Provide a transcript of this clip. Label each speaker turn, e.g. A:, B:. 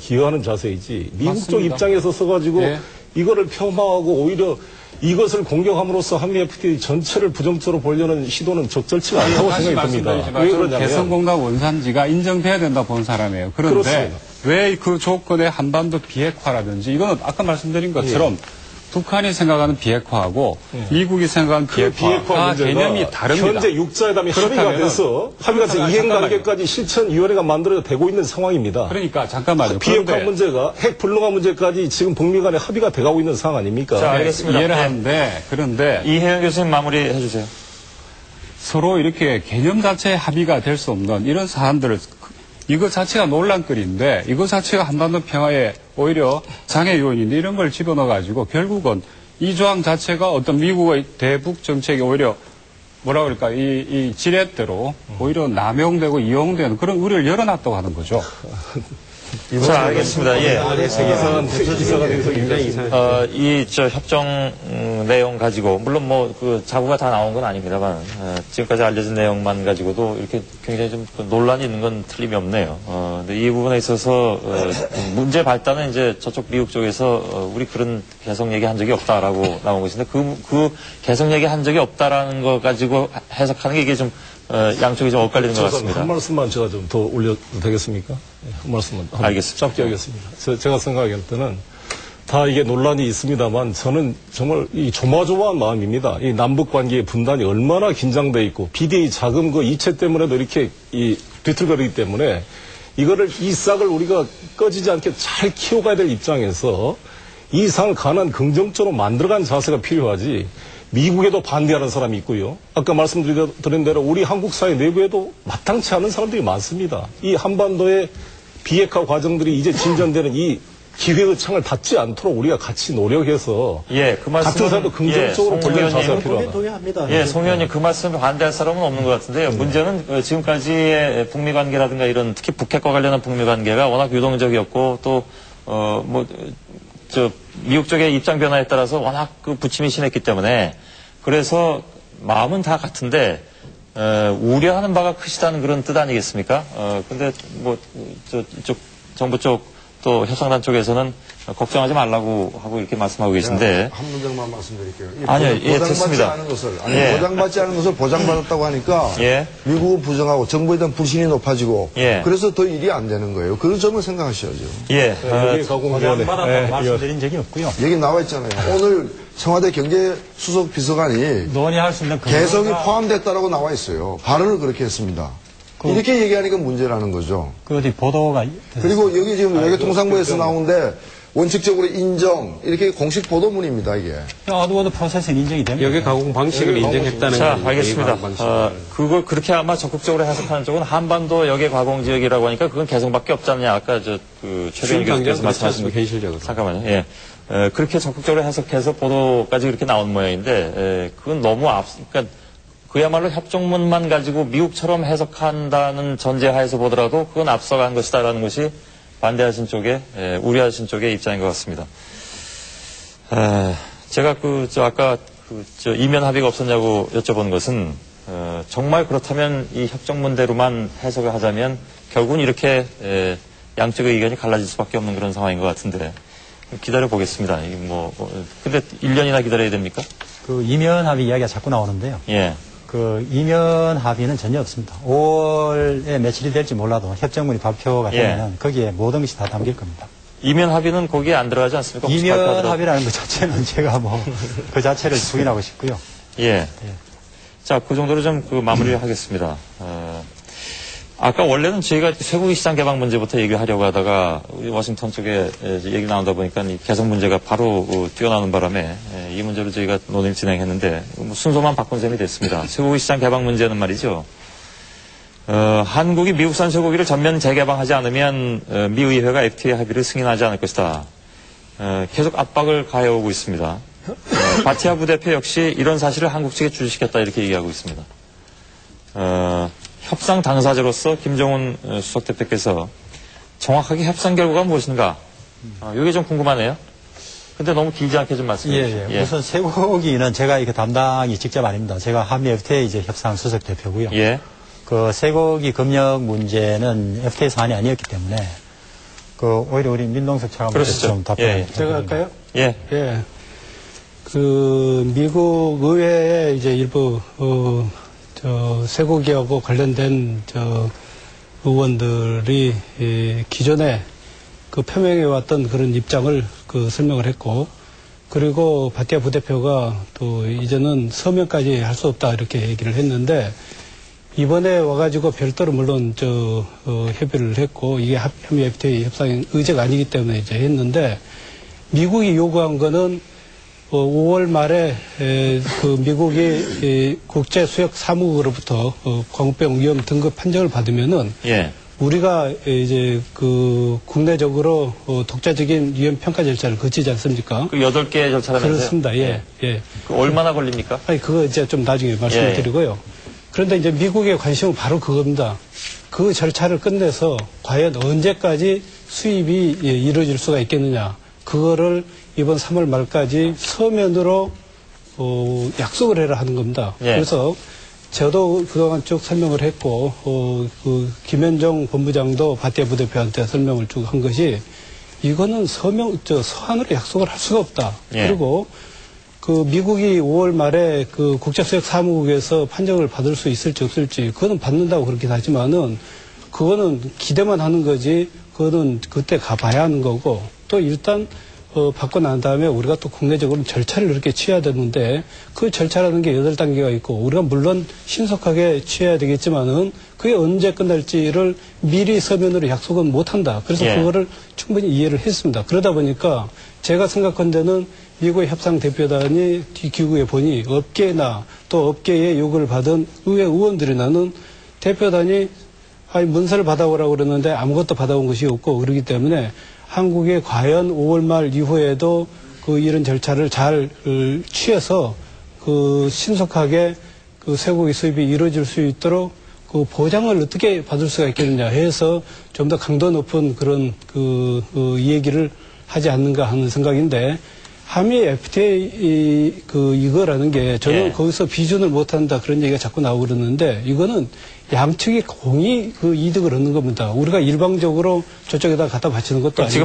A: 기여하는 자세이지 미국
B: 맞습니다.
A: 쪽 입장에서 서가지고
B: 예.
A: 이거를 폄하하고 오히려 이것을 공격함으로써 한미 FTA 전체를 부정적으로 보려는 시도는 적절치가 않다고
B: 다시
A: 생각이 듭니다.
B: 말씀드리지만
A: 왜
B: 저는
A: 그러냐면
B: 개성공단 원산지가 인정돼야 된다 본 사람이에요. 그런데
A: 그렇습니다.
B: 왜 그 조건에 한반도 비핵화라든지 이거는 아까 말씀드린 것처럼 북한이 생각하는 비핵화하고 미국이 생각하는
A: 그 비핵화 문제가
B: 개념이 다릅니다.
A: 현재 육자회담이 합의가 돼서 합의가 돼서 이행관계까지 실천위원회가 만들어되고 있는 상황입니다.
B: 그러니까 잠깐만요.
A: 비핵화
B: 그런데
A: 문제가 핵 불능화 문제까지 지금 북미 간에 합의가 돼가고 있는 상황 아닙니까?
C: 자, 알겠습니다.
B: 이해를
C: 네.
B: 하는데 그런데
C: 이혜영 교수님 마무리해 주세요.
B: 서로 이렇게 개념 자체에 합의가 될 수 없는 이런 사안들을 이거 자체가 논란거리인데 이거 자체가 한반도 평화에 오히려 장애 요인인데 이런 걸 집어넣어가지고 결국은 이 조항 자체가 어떤 미국의 대북 정책이 오히려 뭐라 그럴까 이 지렛대로 오히려 남용되고 이용되는 그런 우려를 열어놨다고 하는 거죠.
C: 자, 알겠습니다. 예.
A: 기사가 돼서 굉장히
C: 이 협정 내용 가지고 물론 뭐 그 자구가 다 나온 건 아닙니다만 지금까지 알려진 내용만 가지고도 이렇게 굉장히 좀 논란이 있는 건 틀림이 없네요. 근데 이 부분에 있어서 문제 발단은 이제 저쪽 미국 쪽에서 우리 그런 개성 얘기한 적이 없다라고 나온 것인데 그 개성 얘기한 적이 없다라는 거 가지고 해석하는 게 이게 좀 양쪽이 좀 엇갈리는 것 같습니다.
A: 한 말씀만 제가 좀 더 올려도 되겠습니까? 네, 한 말씀만.
C: 알겠습니다.
A: 짧게 하겠습니다. 제가 생각할 때는 다 이게 논란이 있습니다만 저는 정말 이 조마조마한 마음입니다. 이 남북 관계의 분단이 얼마나 긴장돼 있고 BDA 자금 그 이체 때문에도 이렇게 이 뒤틀거리기 때문에 이거를 이 싹을 우리가 꺼지지 않게 잘 키워가야 될 입장에서 이 상을 가능한 긍정적으로 만들어가는 자세가 필요하지. 미국에도 반대하는 사람이 있고요. 아까 말씀드린 대로 우리 한국 사회 내부에도 마땅치 않은 사람들이 많습니다. 이 한반도의 비핵화 과정들이 이제 진전되는 이 기회의 창을 닫지 않도록 우리가 같이 노력해서
C: 그 말씀은
A: 같은 사람도 긍정적으로 보려는 자세가 필요하다.
D: 동의합니다.
C: 예, 송 의원님 그 말씀에 반대할 사람은 없는 것 같은데요. 문제는 지금까지의 북미 관계라든가 이런 특히 북핵과 관련한 북미 관계가 워낙 유동적이었고 또 미국 쪽의 입장 변화에 따라서 워낙 그 부침이 심했기 때문에 그래서 마음은 다 같은데 우려하는 바가 크시다는 그런 뜻 아니겠습니까? 근데 이쪽 정부 쪽 또 협상단 쪽에서는 걱정하지 말라고 하고 이렇게 말씀하고 계신데
D: 한 문장만 말씀드릴게요.
C: 아니요,
D: 보장받지
C: 됐습니다.
D: 않은 것을 보장받지 않은 것을 보장받았다고 하니까 미국은 부정하고 정부에 대한 불신이 높아지고 그래서 더 일이 안 되는 거예요. 그런 점을 생각하셔야죠.
A: 여기 가공위원회
E: 말씀드린 적이 없고요.
D: 여기 나와 있잖아요. 오늘 청와대 경제수석 비서관이
E: 논의할 수 있는
D: 개성이 포함됐다라고 나와 있어요. 발언을 그렇게 했습니다. 이렇게 얘기하니까 문제라는 거죠.
E: 그 어디 보도가
D: 그리고 여기 지금 외교통상부에서 나오는데 원칙적으로 인정 이렇게 공식 보도문입니다 이게.
E: 아두어도 프로세스는 인정이 됩니다.
F: 여기 가공 방식을 인정했다는
C: 자,
F: 게
C: 알겠습니다. 그걸 그렇게 아마 적극적으로 해석하는 쪽은 한반도 역의 가공 지역이라고 하니까 그건 개성밖에 없지 않냐. 아까 최병희 교수께서 말씀하신 거.
F: 현실적으로.
C: 잠깐만요. 그렇게 적극적으로 해석해서 보도까지 그렇게 나온 모양인데 그건 너무 그러니까 그야말로 협정문만 가지고 미국처럼 해석한다는 전제하에서 보더라도 그건 앞서간 것이다라는 것이 반대하신 쪽에, 우려하신 쪽의 입장인 것 같습니다. 제가 아까 이면 합의가 없었냐고 여쭤본 것은, 정말 그렇다면 이 협정문대로만 해석을 하자면 결국은 이렇게, 양쪽의 의견이 갈라질 수밖에 없는 그런 상황인 것 같은데, 기다려 보겠습니다. 근데 1년이나 기다려야 됩니까?
E: 그 이면 합의 이야기가 자꾸 나오는데요. 그 이면 합의는 전혀 없습니다. 5월에 며칠이 될지 몰라도 협정문이 발표가 되면 거기에 모든 것이 다 담길 겁니다.
C: 이면 합의는 거기에 안 들어가지 않습니까?
E: 이면 합의라는 것 자체는 제가 그 자체를 부인하고 싶고요.
C: 자, 그 정도로 좀 마무리를 하겠습니다. 아까 원래는 저희가 쇠고기 시장 개방 문제부터 얘기하려고 하다가 워싱턴 쪽에 얘기 나온다 보니까 이 개성 문제가 바로 뛰어나오는 바람에 이 문제로 저희가 논의를 진행했는데 순서만 바꾼 셈이 됐습니다. 쇠고기 시장 개방 문제는 말이죠. 한국이 미국산 쇠고기를 전면 재개방하지 않으면 미 의회가 FTA 합의를 승인하지 않을 것이다. 계속 압박을 가해오고 있습니다. 바티아 부대표 역시 이런 사실을 한국 측에 주시겠다 이렇게 얘기하고 있습니다. 협상 당사자로서 김정은 수석 대표께서 정확하게 협상 결과가 무엇인가? 이게 좀 궁금하네요. 근데 너무 길지 않게 좀 말씀해 주시죠.
E: 우선 쇠고기는 제가 이렇게 담당이 직접 아닙니다. 제가 한미 FTA 협상 수석 대표고요. 그 쇠고기 검역 문제는 FTA 사안이 아니었기 때문에 오히려 우리 민동석 차관께서 좀 답변해 주세요.
G: 제가 할까요?
C: 예.
G: 예. 미국 의회에 이제 일부, 쇠고기하고 관련된, 의원들이, 기존에 표명해왔던 그런 입장을 설명을 했고, 그리고 바티아 부대표가 또 이제는 서명까지 할 수 없다 이렇게 얘기를 했는데, 이번에 와가지고 별도로 물론 협의를 했고, 이게 한미 FTA 협상 의제가 아니기 때문에 이제 했는데, 미국이 요구한 거는 5월 말에 미국이 국제 수역 사무국으로부터 광우병 위험 등급 판정을 받으면은 우리가 이제 국내적으로 독자적인 위험 평가 절차를 거치지 않습니까?
C: 그 8개 절차라면서요?
G: 그렇습니다. 예.
C: 그 얼마나 걸립니까?
G: 아니 그거 이제 좀 나중에 말씀을 드리고요. 그런데 이제 미국의 관심은 바로 그겁니다. 그 절차를 끝내서 과연 언제까지 수입이 이루어질 수가 있겠느냐. 그거를 이번 3월 말까지 서면으로 약속을 해라 하는 겁니다. 그래서 저도 그동안 쭉 설명을 했고 김현정 본부장도 바티아 부대표한테 설명을 쭉 한 것이 이거는 서한으로 약속을 할 수가 없다. 그리고 미국이 5월 말에 국제수역 사무국에서 판정을 받을 수 있을지 없을지 그거는 받는다고 그렇게 하지만은 그거는 기대만 하는 거지 그거는 그때 가봐야 하는 거고 또 일단 받고 난 다음에 우리가 또 국내적으로 절차를 이렇게 취해야 되는데 그 절차라는 게 8단계가 있고 우리가 물론 신속하게 취해야 되겠지만은 그게 언제 끝날지를 미리 서면으로 약속은 못 한다. 그래서 그거를 충분히 이해를 했습니다. 그러다 보니까 제가 생각한 데는 미국의 협상 대표단이 귀국해 보니 업계나 또 업계의 요구를 받은 의회 의원들이나는 대표단이 문서를 받아오라고 그러는데 아무것도 받아온 것이 없고 그러기 때문에 한국에 과연 5월 말 이후에도 이런 절차를 잘 취해서 신속하게 쇠고기 수입이 이루어질 수 있도록 보장을 어떻게 받을 수가 있겠느냐 해서 좀 더 강도 높은 그런 얘기를 하지 않는가 하는 생각인데 한미 FTA 이거라는 게 저는 거기서 비준을 못한다 그런 얘기가 자꾸 나오고 그러는데 이거는 양측이 공히 이득을 얻는 겁니다. 우리가 일방적으로 저쪽에다 갖다 바치는 것도 아니고.